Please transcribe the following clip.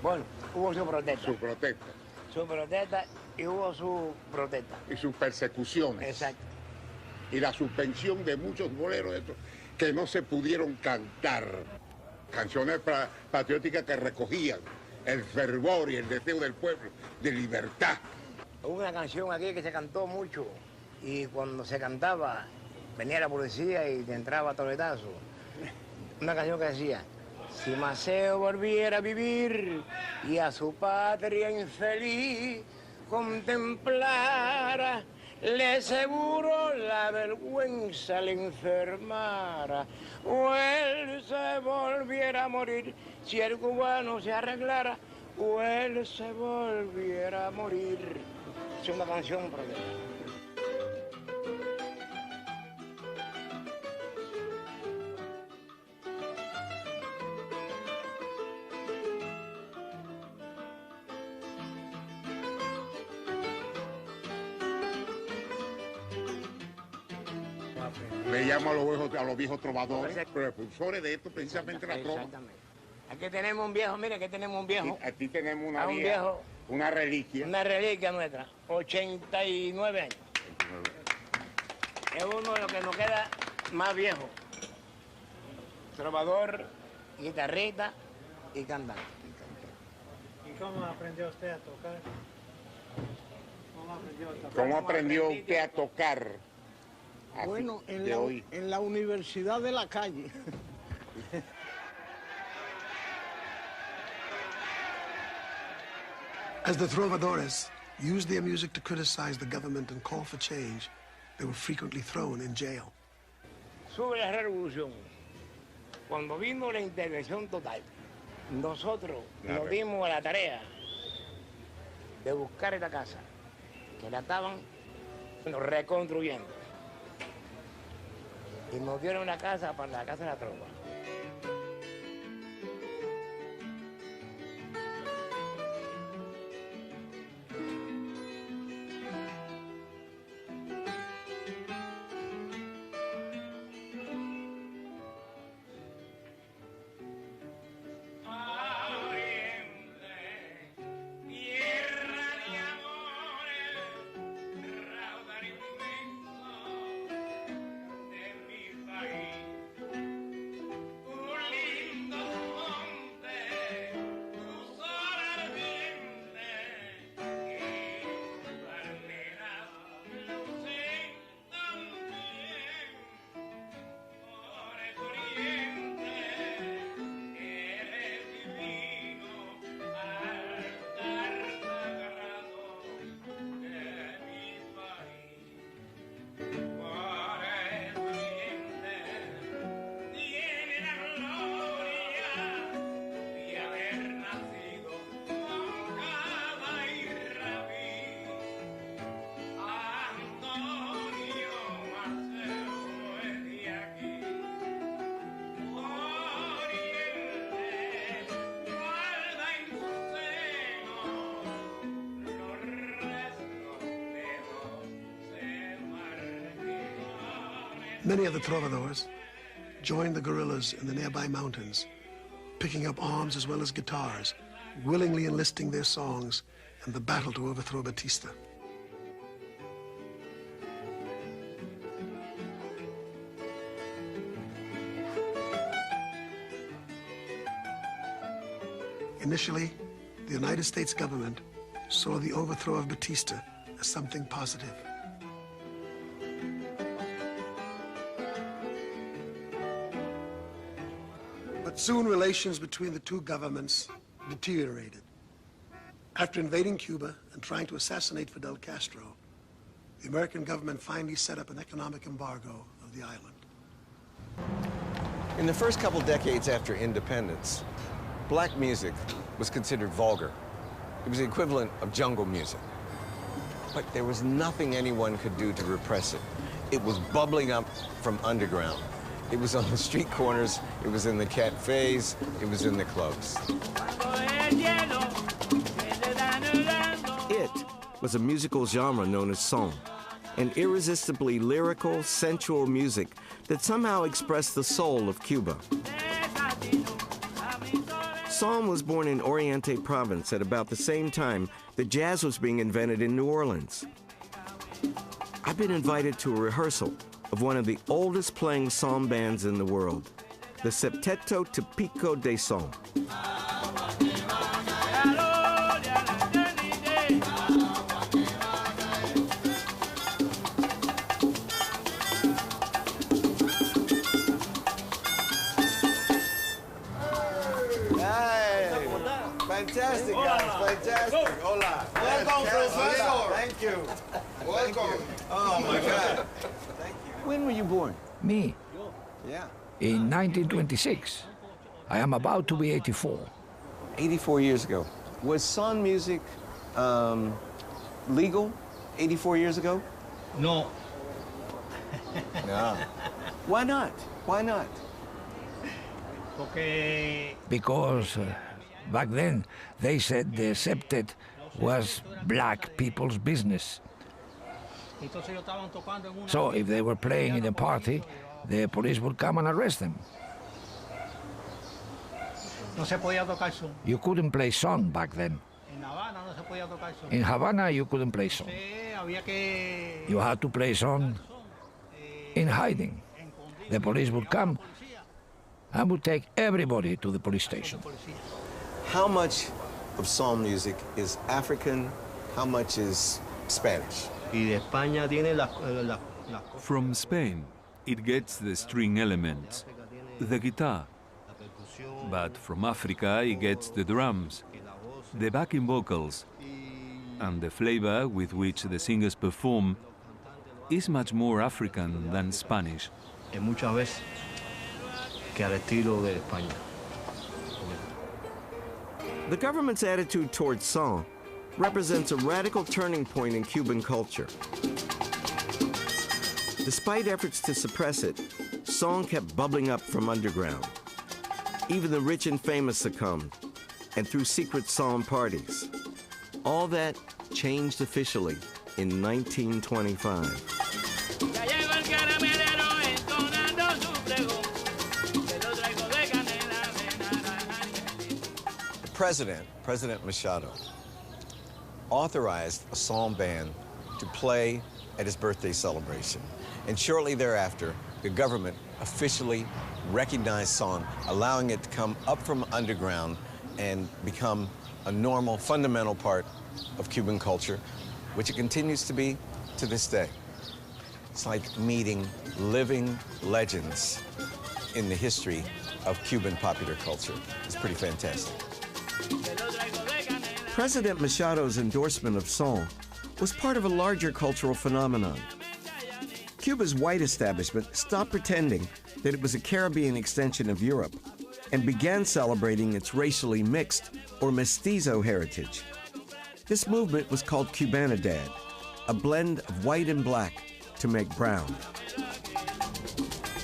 Bueno, hubo su protesta. Su protesta. Su protesta y hubo su protesta. Y sus persecuciones. Exacto. Y la suspensión de muchos boleros estos que no se pudieron cantar. Canciones patrióticas que recogían el fervor y el deseo del pueblo de libertad. Hubo una canción aquí que se cantó mucho y cuando se cantaba venía la policía y te entraba a toletazo. Una canción que decía: si Maceo volviera a vivir y a su patria infeliz contemplara, le seguro la vergüenza le enfermara, o él se volviera a morir si el cubano se arreglara, o él se volviera a morir. Es una canción protesta. Le llamo a los viejos trovadores, precursores de esto, precisamente la trova. Exactamente. Aquí tenemos un viejo, mire, aquí tenemos un viejo. Aquí tenemos una un vieja, viejo, una reliquia. una reliquia nuestra, 89 años. Es uno de los que nos queda más viejo. Trovador, guitarrista y cantante. ¿Y cómo aprendió usted a tocar? ¿Cómo aprendió a tocar? ¿Cómo aprendió usted a tocar? Así, Bueno, hoy. en la Universidad de la Calle. As the trovadores used their music to criticize the government and call for change, they were frequently thrown in jail. Sube la revolución. Cuando vino la intervención total, nosotros nos dimos a la tarea de buscar esta casa, que la estaban reconstruyendo. Y nos dieron una casa para la Casa de la Trova. Many of the trovadores joined the guerrillas in the nearby mountains, picking up arms as well as guitars, willingly enlisting their songs in the battle to overthrow Batista. Initially, the United States government saw the overthrow of Batista as something positive. But soon relations between the two governments deteriorated. After invading Cuba and trying to assassinate Fidel Castro, the American government finally set up an economic embargo of the island. In the first couple decades after independence, black music was considered vulgar. It was the equivalent of jungle music. But there was nothing anyone could do to repress it. It was bubbling up from underground. It was on the street corners, it was in the cafes, it was in the clubs. It was a musical genre known as song, an irresistibly lyrical, sensual music that somehow expressed the soul of Cuba. Son was born in Oriente Province at about the same time that jazz was being invented in New Orleans. I've been invited to a rehearsal of one of the oldest playing son bands in the world, the Septeto Típico de Son. Fantastic, guys. Fantastic. Hola. Welcome, Professor. Thank you. Welcome. Oh, my God. Thank you. When were you born? Me, Yeah. in 1926. I am about to be 84. 84 years ago. Was son music legal 84 years ago? No. No. Why not? Why not? Porque Because back then they said the septet was black people's business. entonces ellos estaban tocando en una. So if they were playing in a party, the police would come and arrest them. No se podía tocar son. You couldn't play son back then. En La Habana no se podía tocar son. In Havana, you couldn't play son. Había que. You had to play son in hiding. The police would come and would take everybody to the police station. How much of son music is African? How much is Spanish? Y de España tiene las. From Spain, it gets the string elements, the guitar. But from Africa, it gets the drums, the backing vocals, and the flavor with which the singers perform is much more African than Spanish. Muchas veces que al estilo de España. The government's attitude towards son represents a radical turning point in Cuban culture. Despite efforts to suppress it, son kept bubbling up from underground. Even the rich and famous succumbed, and through secret son parties. All that changed officially in 1925. President Machado, authorized a son band to play at his birthday celebration. And shortly thereafter, the government officially recognized son, allowing it to come up from underground and become a normal, fundamental part of Cuban culture, which it continues to be to this day. It's like meeting living legends in the history of Cuban popular culture. It's pretty fantastic. President Machado's endorsement of son was part of a larger cultural phenomenon. Cuba's white establishment stopped pretending that it was a Caribbean extension of Europe and began celebrating its racially mixed or mestizo heritage. This movement was called Cubanidad, a blend of white and black to make brown.